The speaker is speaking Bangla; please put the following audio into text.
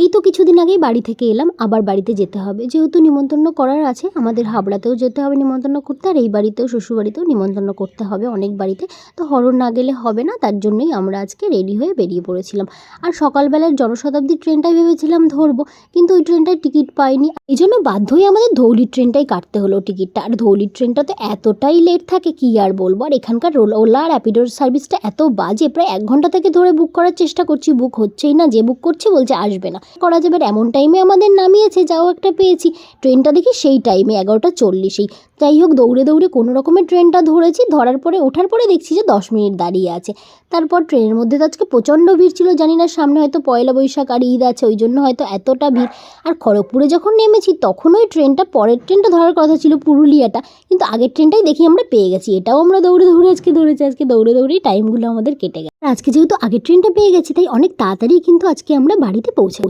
এই তো কিছুদিন আগেই বাড়ি থেকে এলাম, আবার বাড়িতে যেতে হবে, যেহেতু নিমন্ত্রণ করার আছে। আমাদের হাবড়াতেও যেতে হবে নিমন্ত্রণ করতে, আর এই বাড়িতেও শ্বশুরবাড়িতেও নিমন্ত্রণ করতে হবে অনেক বাড়িতে। তো হরণ না গেলে হবে না, তার জন্যই আমরা আজকে রেডি হয়ে বেরিয়ে পড়েছিলাম। আর সকালবেলার জনশতাব্দীর ট্রেনটাই ভেবেছিলাম ধরবো, কিন্তু ওই ট্রেনটায় টিকিট পাইনি। এই জন্য বাধ্য হয়ে আমাদের ধৌলির ট্রেনটাই কাটতে হলো টিকিটটা। আর ধৌলির ট্রেনটাতে এতটাই লেট থাকে কি আর বলবো। আর এখানকার ওলা আর র্যাপিডোর সার্ভিসটা এত বাজে, প্রায় 1 ঘন্টা থেকে ধরে বুক করার চেষ্টা করছি, বুক হচ্ছেই না। যে বুক করছে বলছে আসবে না। করা যাবে, এমন টাইমে আমাদের নামিয়েছে, যাও একটা পেয়েছি। ট্রেনটা দেখি সেই টাইমে 11টা 40। যাই হোক, দৌড়ে দৌড়ে কোনো রকমের ট্রেনটা ধরেছি। ধরার পরে ওঠার পরে দেখছি যে 10 মিনিট দাঁড়িয়ে আছে। তারপর ট্রেনের মধ্যে তো আজকে প্রচণ্ড ভিড় ছিল, জানি না সামনে হয়তো পয়লা বৈশাখ আর ঈদ আছে, ওই জন্য হয়তো এতটা ভিড়। আর খড়গপুরে যখন নেমেছি তখন ওই ট্রেনটা, পরের ট্রেনটা ধরার কথা ছিল পুরুলিয়াটা, কিন্তু আগের ট্রেনটাই দেখি আমরা পেয়ে গেছি। এটাও আমরা দৌড়ে দৌড়ে আজকে ধরেছি। আজকে দৌড়ে দৌড়েই টাইমগুলো আমাদের কেটে গেছে। আজকে যেহেতু আগের ট্রেনটা পেয়ে গেছি, তাই অনেক তাড়াতাড়ি কিন্তু আজকে আমরা বাড়িতে পৌঁছে